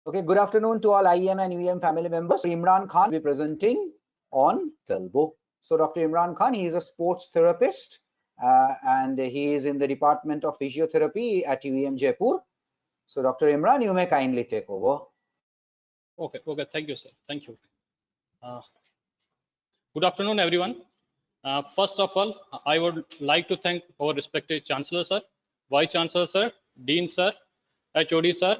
Okay, good afternoon to all IEM and UEM family members. Imran Khan will be presenting on elbow. So Dr. Imran Khan, he is a sports therapist and he is in the Department of Physiotherapy at UEM Jaipur. So Dr. Imran, you may kindly take over. Okay, thank you, sir. Thank you. Good afternoon, everyone. First of all, I would like to thank our respected Chancellor, sir, Vice Chancellor, sir, Dean, sir, HOD, sir,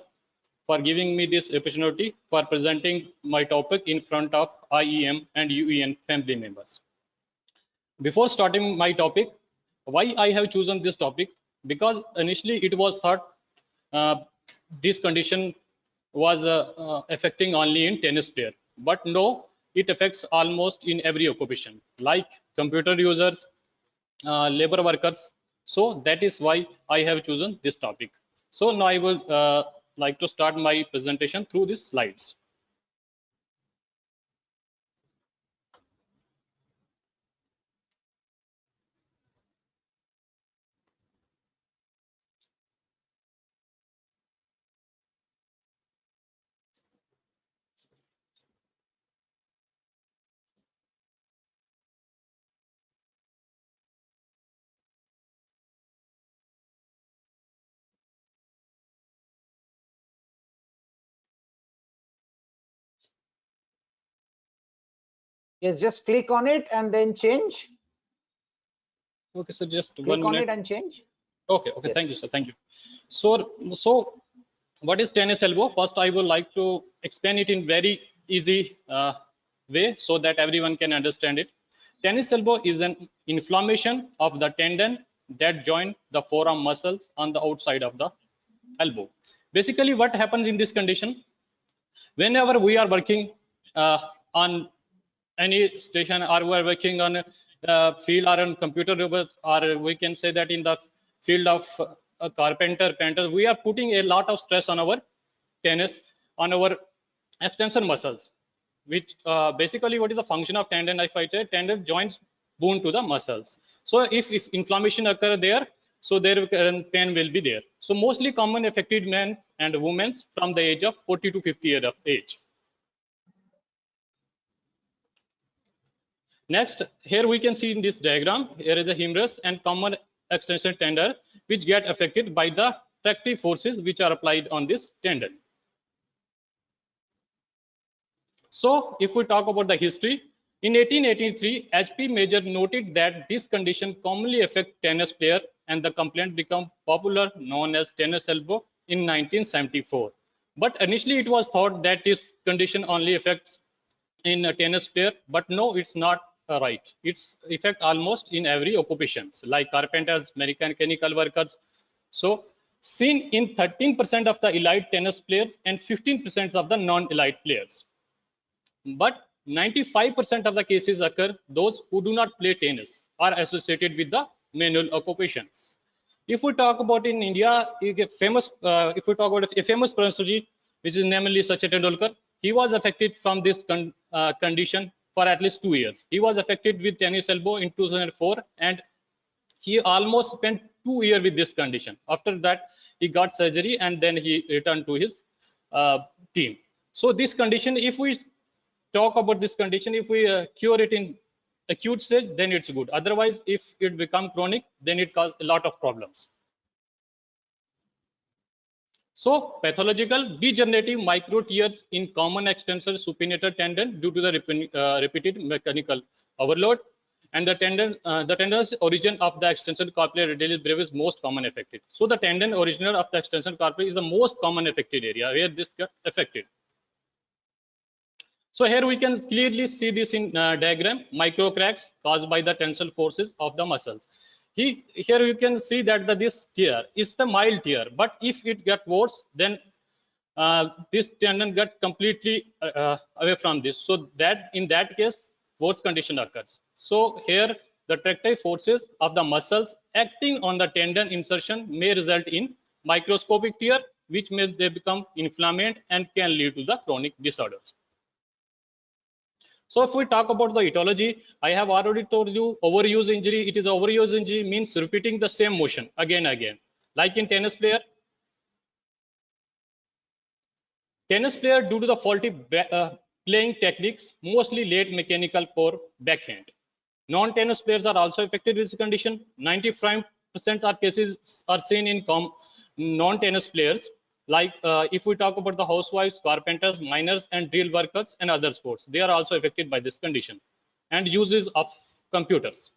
for giving me this opportunity for presenting my topic in front of IEM and UEM family members. Before starting my topic, why I have chosen this topic? Because initially it was thought this condition was affecting only in tennis player, but no, it affects almost in every occupation, like computer users, labor workers. So that is why I have chosen this topic. So now I will like to start my presentation through these slides. Yes, just click on it and then change. Okay, so just Click 1 on minute. it and change. Okay, Yes. thank you, sir. Thank you. So what is tennis elbow? First, I would like to explain it in very easy way so that everyone can understand it. Tennis elbow is an inflammation of the tendon that join the forearm muscles on the outside of the elbow. Basically, what happens in this condition? Whenever we are working on any station, or we are working on a field or on computer, or we can say that in the field of a carpenter, painter, we are putting a lot of stress on our tennis, on our extensor muscles, which basically what is the function of tendon? If I say tendon joins bone to the muscles. So if inflammation occur there, so their pain will be there. So mostly common affected men and women from the age of 40 to 50 years of age. Next, here we can see in this diagram, here is a humerus and common extension tendon which get affected by the tractive forces which are applied on this tendon. So if we talk about the history, in 1883, H.P. Major noted that this condition commonly affects tennis player, and the complaint became popular, known as tennis elbow, in 1974. But initially it was thought that this condition only affects in a tennis player, but no, it's not right. It's effect almost in every occupations, like carpenters, mechanical workers. So seen in 13% of the elite tennis players and 15% of the non-elite players. But 95% of the cases occur those who do not play tennis are associated with the manual occupations. If we talk about in India, if we talk about a famous personality, which is namely Sachin Tendulkar, he was affected from this condition for at least 2 years. He was affected with tennis elbow in 2004, and he almost spent 2 years with this condition. After that, he got surgery and then he returned to his team. So this condition, if we talk about this condition, if we cure it in acute stage, then it's good. Otherwise, if it become chronic, then it causes a lot of problems. So pathological degenerative micro tears in common extensor supinator tendon due to the repeated mechanical overload, and the tendon's origin of the extensor carpi radialis brevis most common affected. So the tendon original of the extensor carpi is the most common affected area where this got affected. So here we can clearly see this in diagram, micro cracks caused by the tensile forces of the muscles. Here you can see that this tear is the mild tear, but if it gets worse, then this tendon get completely away from this. So that in that case, worse condition occurs. So here the tractive forces of the muscles acting on the tendon insertion may result in microscopic tear, which may they become inflamed and can lead to the chronic disorders. So if we talk about the etiology, I have already told you overuse injury. It is overuse injury means repeating the same motion again. Like in tennis player, Tennis player, due to the faulty playing techniques, mostly late mechanical poor backhand. Non-tennis players are also affected with this condition. 95% of cases are seen in non-tennis players. Like if we talk about the housewives, carpenters, miners, and drill workers and other sports, they are also affected by this condition. And uses of computers.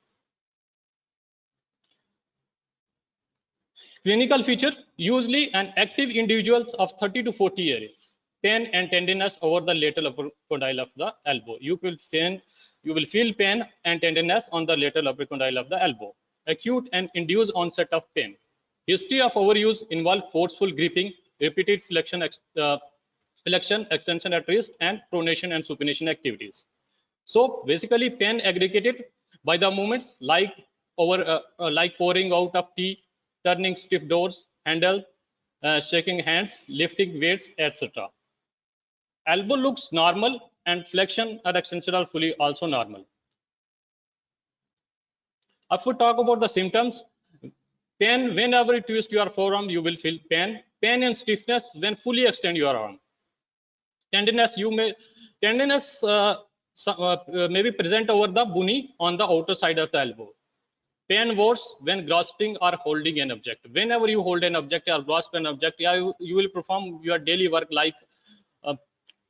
Clinical feature, usually an active individuals of 30 to 40 years. Pain and tenderness over the lateral upper condyle of the elbow. You will feel pain and tenderness on the lateral upper condyle of the elbow. Acute and induced onset of pain. History of overuse involve forceful gripping, repeated flexion, extension at wrist, and pronation and supination activities. So basically, pain aggregated by the movements like pouring out of tea, turning stiff doors, handle, shaking hands, lifting weights, etc. Elbow looks normal and flexion or extension are fully also normal. If we talk about the symptoms, pain whenever you twist your forearm, you will feel pain. Pain and stiffness when fully extend your arm. Tenderness, may be present over the bony on the outer side of the elbow. Pain worse when grasping or holding an object. Whenever you hold an object or grasp an object, you will perform your daily work like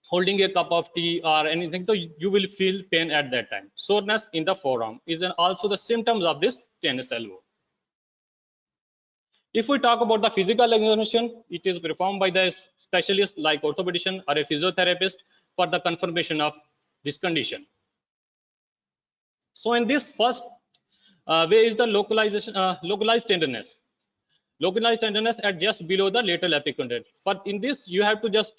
holding a cup of tea or anything, so you will feel pain at that time. Soreness in the forearm is also the symptoms of this tennis elbow. If we talk about the physical examination, it is performed by the specialist like orthopedician or a physiotherapist for the confirmation of this condition. So in this first way is the localized tenderness. Localized tenderness at just below the lateral epicondyle. For in this, you have to just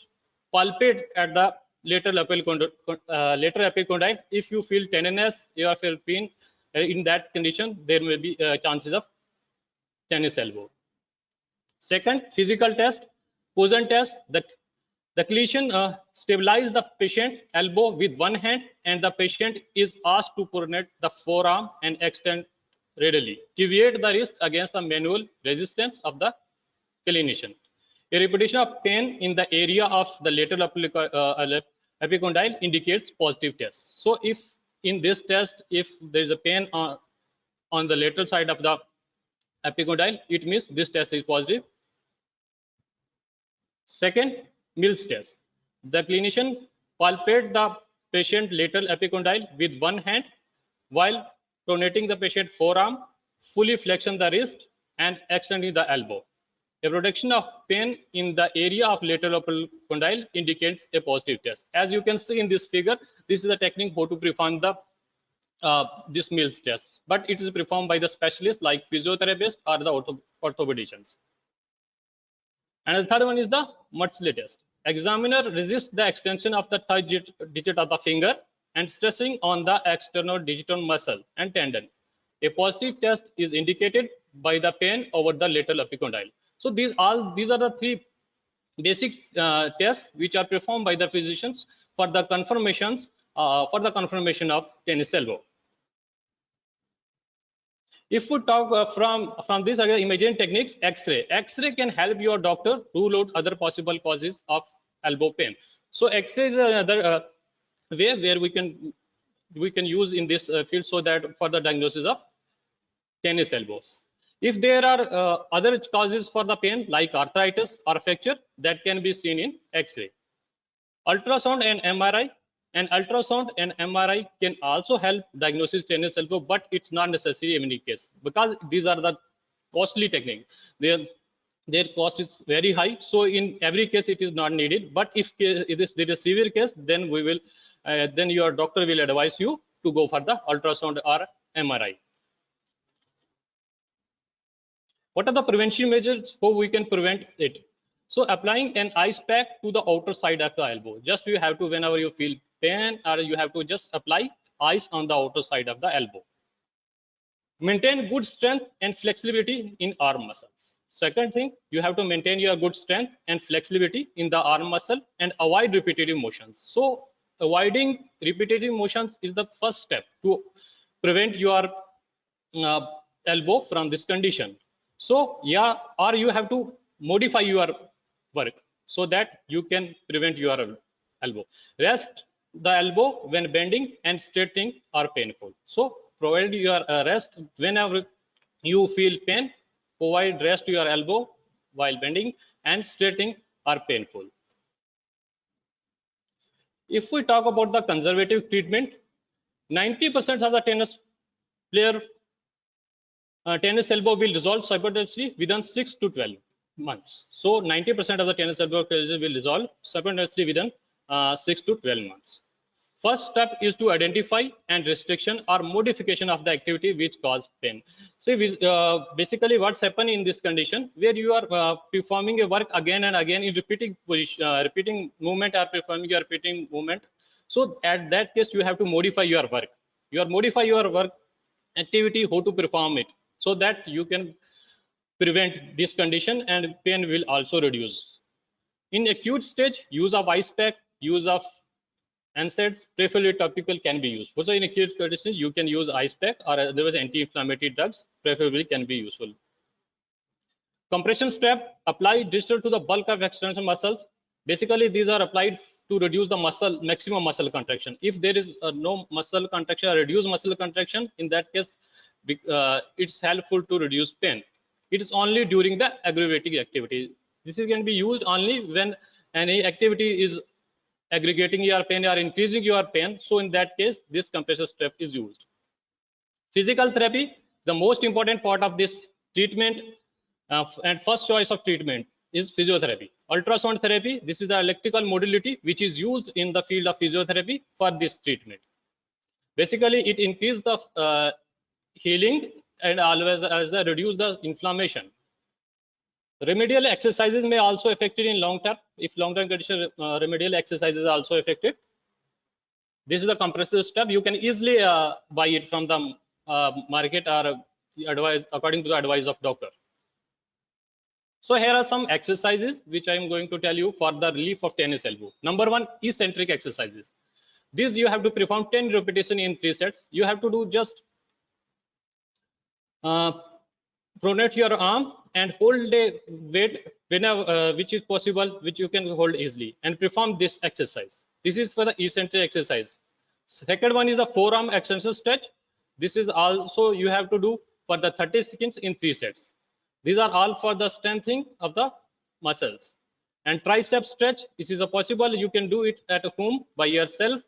palpate at the lateral epicondyle. If you feel tenderness, you feel pain, in that condition, there may be chances of tennis elbow. Second, physical test, Poisson test. The clinician stabilize the patient elbow with one hand, and the patient is asked to pronate the forearm and extend readily. Deviate the wrist against the manual resistance of the clinician. A repetition of pain in the area of the lateral epicondyle indicates positive test. So if in this test, if there is a pain on the lateral side of the epicondyle, it means this test is positive. Second, Mills test. The clinician palpate the patient lateral epicondyle with one hand while pronating the patient forearm, fully flexion the wrist and extending the elbow. A production of pain in the area of lateral epicondyle indicates a positive test. As you can see in this figure, this is the technique how to perform the this Mills test, but it is performed by the specialists like physiotherapists or the orthopedicians. And the third one is the Maudsley test. Examiner resists the extension of the third digit of the finger and stressing on the external digital muscle and tendon. A positive test is indicated by the pain over the lateral epicondyle. So these are the three basic tests which are performed by the physicians for the confirmation of tennis elbow. If we talk from these imaging techniques, X-ray can help your doctor rule out other possible causes of elbow pain. So X-ray is another way where we can use in this field so that for the diagnosis of tennis elbows. If there are other causes for the pain like arthritis or fracture, that can be seen in X-ray. Ultrasound and MRI. And ultrasound and MRI can also help diagnosis tennis elbow, but it's not necessary in any case because these are the costly technique. Their cost is very high, so in every case it is not needed. But if there is a severe case, then then your doctor will advise you to go for the ultrasound or MRI. What are the prevention measures? How we can prevent it? So applying an ice pack to the outer side of the elbow. Just you have to, whenever you feel pain, or you have to just apply ice on the outer side of the elbow. Maintain good strength and flexibility in arm muscles. Second thing, you have to maintain your good strength and flexibility in the arm muscle and avoid repetitive motions. So avoiding repetitive motions is the first step to prevent your elbow from this condition. So yeah, or you have to modify your work. so that you can prevent your elbow. Rest the elbow when bending and straightening are painful. So provide your rest whenever you feel pain. Provide rest to your elbow while bending and straightening are painful. If we talk about the conservative treatment, 90% of the tennis player tennis elbow will resolve simultaneously within 6 to 12 months. So 90% of the tennis elbow will resolve simultaneously within 6 to 12 months. First step is to identify and restriction or modification of the activity which cause pain. So basically what's happened in this condition where you are performing a work again and again in repeating position, repeating movement or performing your repeating movement. So at that case you have to modify your work. You are modify your work activity, how to perform it, so that you can prevent this condition and pain will also reduce. In acute stage, use of ice pack, use of NSAIDs, preferably topical, can be used. Also in acute conditions, you can use ice pack or otherwise anti-inflammatory drugs, preferably can be useful. Compression strap, apply distal to the bulk of external muscles. Basically, these are applied to reduce the maximum muscle contraction. If there is no muscle contraction or reduced muscle contraction, in that case, it's helpful to reduce pain. It is only during the aggravating activity. This is going to be used only when any activity is aggregating your pain or increasing your pain. So in that case, this compression strap is used. Physical therapy, the most important part of this treatment and first choice of treatment is physiotherapy. Ultrasound therapy, this is the electrical modality which is used in the field of physiotherapy for this treatment. Basically, it increases the healing and always as reduce the inflammation. Remedial exercises may also affect it in long term. If long term condition, remedial exercises are also affected. This is the compressive strap. You can easily buy it from the market or advice according to the advice of doctor. So here are some exercises which I am going to tell you for the relief of tennis elbow. Number one, eccentric exercises. This you have to perform 10 repetitions in 3 sets. You have to do just pronate your arm and hold a weight whenever which is possible, which you can hold easily, and perform this exercise. This is for the eccentric exercise. Second one is the forearm extension stretch. This is also you have to do for the 30 seconds in 3 sets. These are all for the strengthening of the muscles. And tricep stretch, this is a possible, you can do it at home by yourself.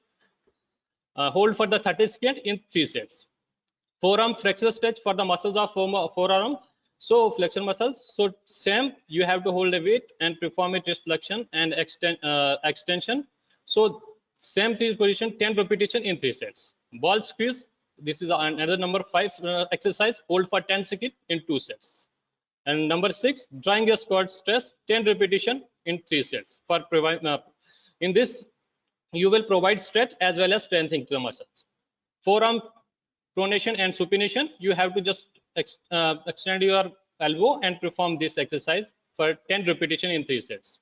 Hold for the 30 seconds in 3 sets. Forearm flexor stretch for the muscles of forearm. So flexor muscles. So same, you have to hold a weight and perform a wrist flexion and extension. So same position, 10 repetition in 3 sets. Ball squeeze. This is another number 5 exercise. Hold for 10 seconds in 2 sets. And number 6, drawing a squat stress, 10 repetition in 3 sets. For in this, you will provide stretch as well as strengthening to the muscles. Forearm pronation and supination, you have to just extend your elbow and perform this exercise for 10 repetition in 3 sets.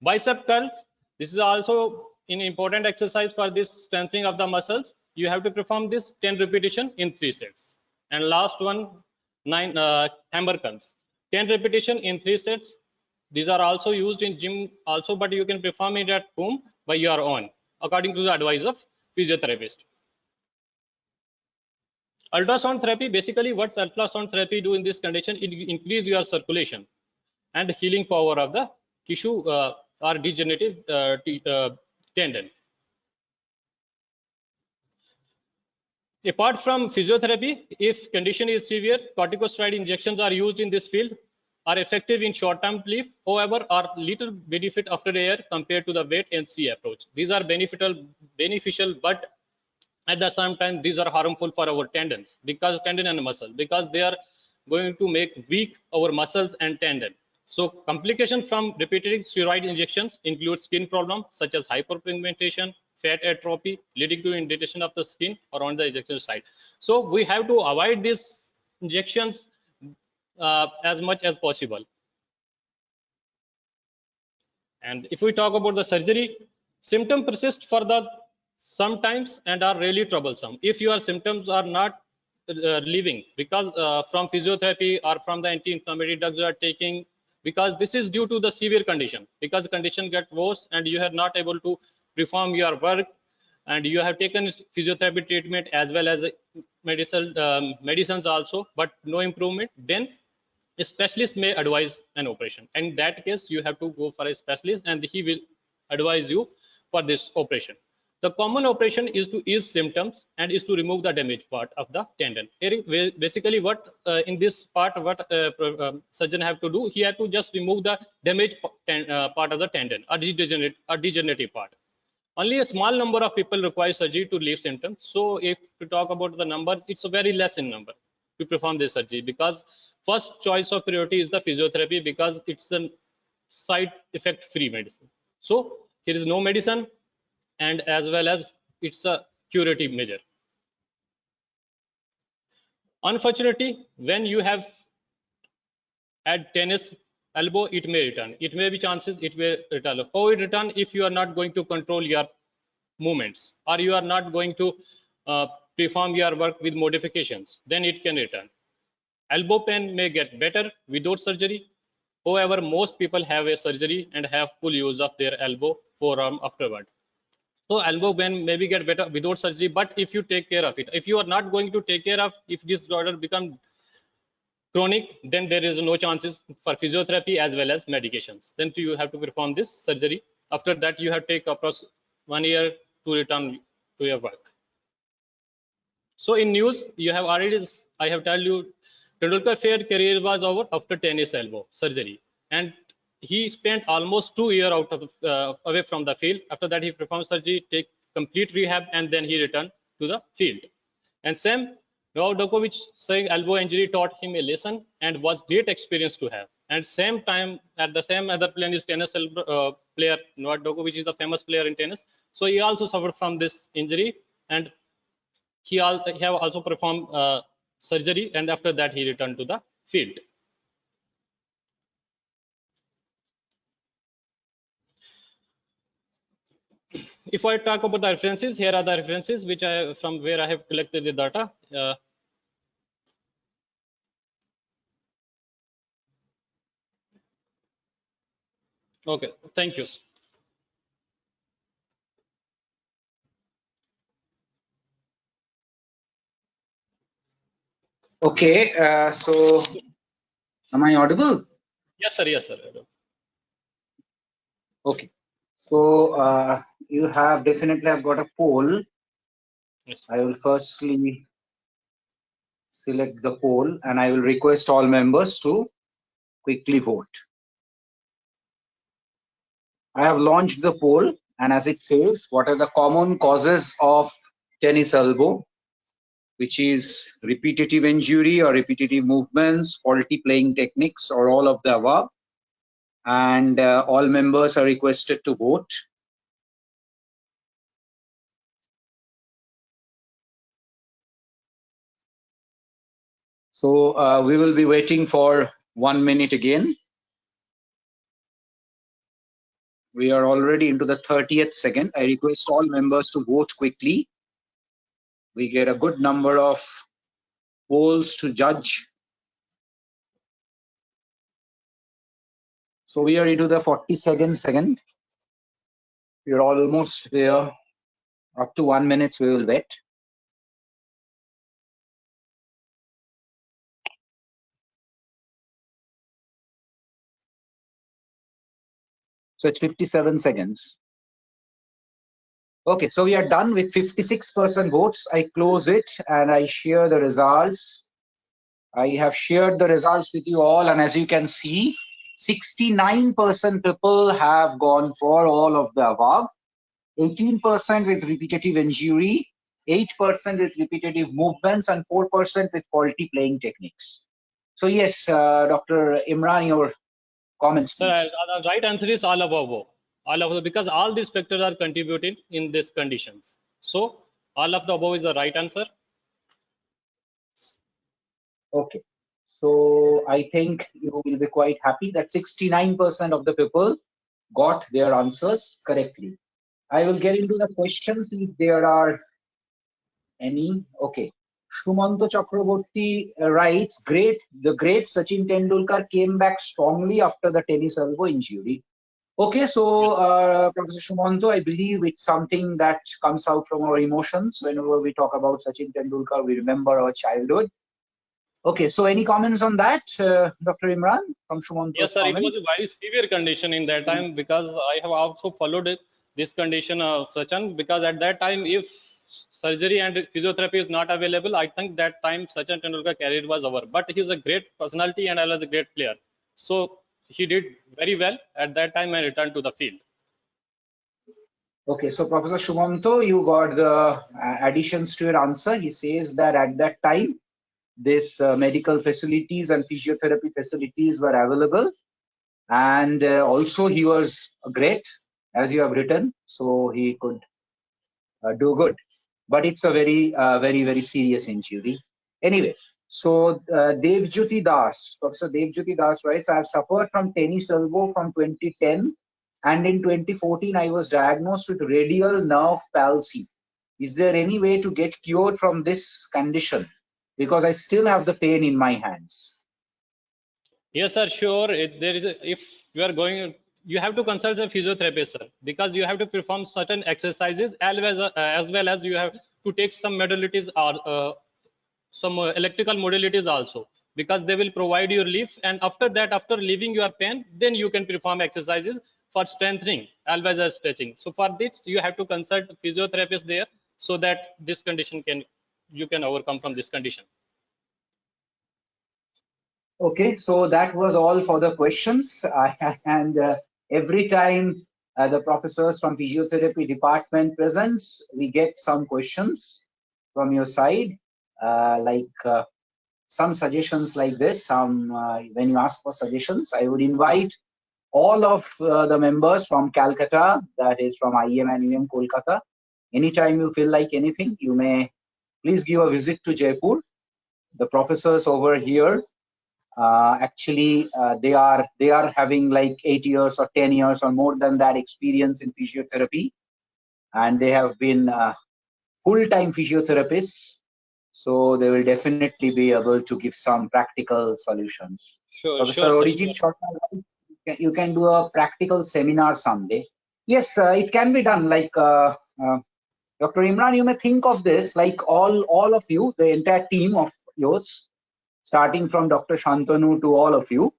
Bicep curls, this is also an important exercise for this strengthening of the muscles. You have to perform this 10 repetition in 3 sets. And last one, 9 hammer curls, 10 repetition in 3 sets. These are also used in gym also, but you can perform it at home by your own according to the advice of physiotherapist. Ultrasound therapy, basically what ultrasound therapy do in this condition, it increase your circulation and healing power of the tissue or degenerative tendon. Apart from physiotherapy, if condition is severe, corticosteroid injections are used in this field, are effective in short-term relief, however, are little benefit after a year compared to the wait and see approach. These are beneficial, but at the same time, these are harmful for our tendons, because tendon and muscle, because they are going to make weak our muscles and tendon. So complications from repeated steroid injections include skin problems such as hyperpigmentation, fat atrophy, leading to indentation of the skin around the injection site. So we have to avoid these injections as much as possible. And if we talk about the surgery, symptoms persist for the sometimes and are really troublesome. If your symptoms are not relieving because from physiotherapy or from the anti-inflammatory drugs you are taking, because this is due to the severe condition, because the condition gets worse and you are not able to perform your work, and you have taken physiotherapy treatment as well as medicines also, but no improvement, then a specialist may advise an operation. And in that case, you have to go for a specialist and he will advise you for this operation. The common operation is to ease symptoms and is to remove the damaged part of the tendon. Basically, what in this part, what surgeon have to do, he have to just remove the damaged part of the tendon, or degenerative part. Only a small number of people require surgery to relieve symptoms. So if we talk about the numbers, it's a very less in number to perform this surgery, because first choice of priority is the physiotherapy, because it's a side effect free medicine. So here is no medicine, and as well as it's a curative measure. Unfortunately, when you have had tennis elbow, it may return. It may be chances it will return. How it return? If you are not going to control your movements, or you are not going to perform your work with modifications, then it can return. Elbow pain may get better without surgery. However, most people have a surgery and have full use of their elbow forearm afterward. So elbow pain maybe get better without surgery, but if you take care of it, if you are not going to take care of, if this disorder become chronic, then there is no chances for physiotherapy as well as medications. Then you have to perform this surgery. After that, you have to take approximately 1 year to return to your work. So in news, you have already, I have told you, Tendulkar failed career was over after tennis elbow surgery, and he spent almost 2 years out of away from the field. After that, he performed surgery, take complete rehab, and then he returned to the field. And Sam Novak Djokovic saying elbow injury taught him a lesson and was great experience to have. And same time, at the same other plane is tennis player Novak Djokovic is a famous player in tennis. So he also suffered from this injury, and he have also performed surgery, and after that he returned to the field. If I talk about the references, here are the references which I from where I have collected the data. Okay, thank you. Okay, so am I audible? Yes, sir. Yes, sir. Okay, so you have definitely have got a poll. Yes. I will firstly select the poll, and I will request all members to quickly vote. I have launched the poll, and as it says, what are the common causes of tennis elbow, which is repetitive injury or repetitive movements, faulty playing techniques, or all of the above. And all members are requested to vote. So we will be waiting for 1 minute again. We are already into the 30th second. I request all members to vote quickly. We get a good number of polls to judge. So we are into the 42nd second. We are almost there. Up to 1 minute we will wait. So it's 57 seconds. Okay, so we are done with 56% votes. I close it and I share the results. I have shared the results with you all, and as you can see, 69% people have gone for all of the above, 18% with repetitive injury, 8% with repetitive movements, and 4% with faulty playing techniques. So yes, Dr. Imran, your comments, Sir, please. the right answer is all above. All of the, because all these factors are contributing in these conditions. So all of the above is the right answer. Okay, so I think you will be quite happy that 69% of the people got their answers correctly. I will get into the questions if there are any. Okay, Shumanto Chakraborty writes, the great Sachin Tendulkar came back strongly after the tennis elbow injury. Okay, so Professor Shumanto, I believe it's something that comes out from our emotions. Whenever we talk about Sachin Tendulkar, we remember our childhood. Okay, so any comments on that, Dr. Imran, from Shumanto's Yes, sir. It comment? was a very severe condition in that time because I have also followed this condition of Sachin, because at that time, if surgery and physiotherapy is not available, I think that time Sachin Tendulkar career was over. But he's a great personality and I was a great player. So he did very well at that time and returned to the field. Okay, so Professor Shumanto, you got the additions to your answer. He says that at that time, this medical facilities and physiotherapy facilities were available, and also he was great, as you have written, so he could do good. But it's a very serious injury. Anyway, so Devjyoti Das, Professor Devjyoti Das writes, I have suffered from tennis elbow from 2010, and in 2014 I was diagnosed with radial nerve palsy. Is there any way to get cured from this condition? Because I still have the pain in my hands. Yes, sir. Sure. If you are going, you have to consult a physiotherapist, sir, because you have to perform certain exercises as well as you have to take some modalities or some electrical modalities also, because they will provide you relief. And after that, after relieving your pain, then you can perform exercises for strengthening as well as stretching. So for this, you have to consult a physiotherapist there, so that this condition you can overcome from this condition. Okay, so that was all for the questions. And every time the professors from physiotherapy department presents, we get some questions from your side, some suggestions like this. When you ask for suggestions, I would invite all of the members from Calcutta, that is from IEM and UM Kolkata. Anytime you feel like anything, you may please give a visit to Jaipur. The professors over here, actually they are having like 8 years or 10 years or more than that experience in physiotherapy, and they have been full-time physiotherapists, so they will definitely be able to give some practical solutions. Sure, Professor sure, Orijit sure. you can do a practical seminar someday. Yes, it can be done. Like Dr. Imran, you may think of this, like all of you, the entire team of yours, starting from Dr. Shantanu to all of you,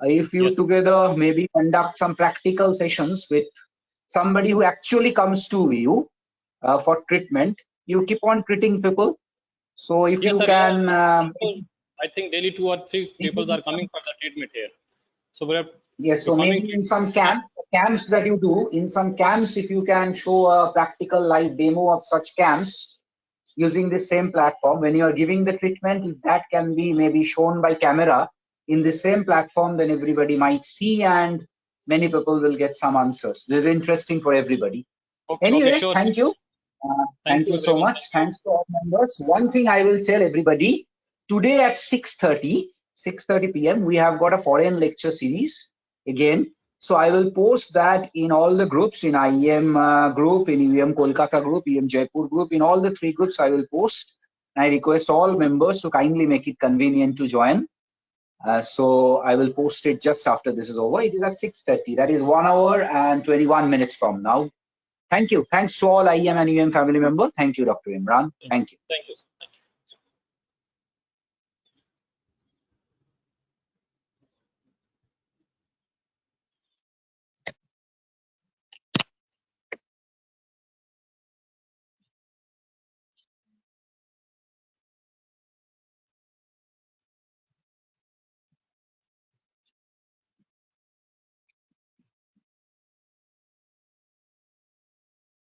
if you Yes. together maybe conduct some practical sessions with somebody who actually comes to you for treatment, you keep on treating people. So if Yes, you sir. can, I think daily 2 or 3 people are coming for the treatment here. So we are yes, so performing. maybe in some camps that you do, in some camps, if you can show a practical live demo of such camps using the same platform, when you are giving the treatment, if that can be maybe shown by camera in the same platform, then everybody might see and many people will get some answers. This is interesting for everybody. Okay, Anyway, sure. thank you. Thank Thank you you very so much. much. Thanks to all members. One thing I will tell everybody, today at 6:30 p.m. we have got a foreign lecture series again. So I will post that in all the groups, in IEM group, in UM Kolkata group, UM Jaipur group, in all the 3 groups I will post. I request all members to kindly make it convenient to join. So I will post it just after this is over. It is at 6:30. That is 1 hour and 21 minutes from now. Thank you. Thanks to all IEM and UM family members. Thank you, Dr. Imran. Thank you. Thank you.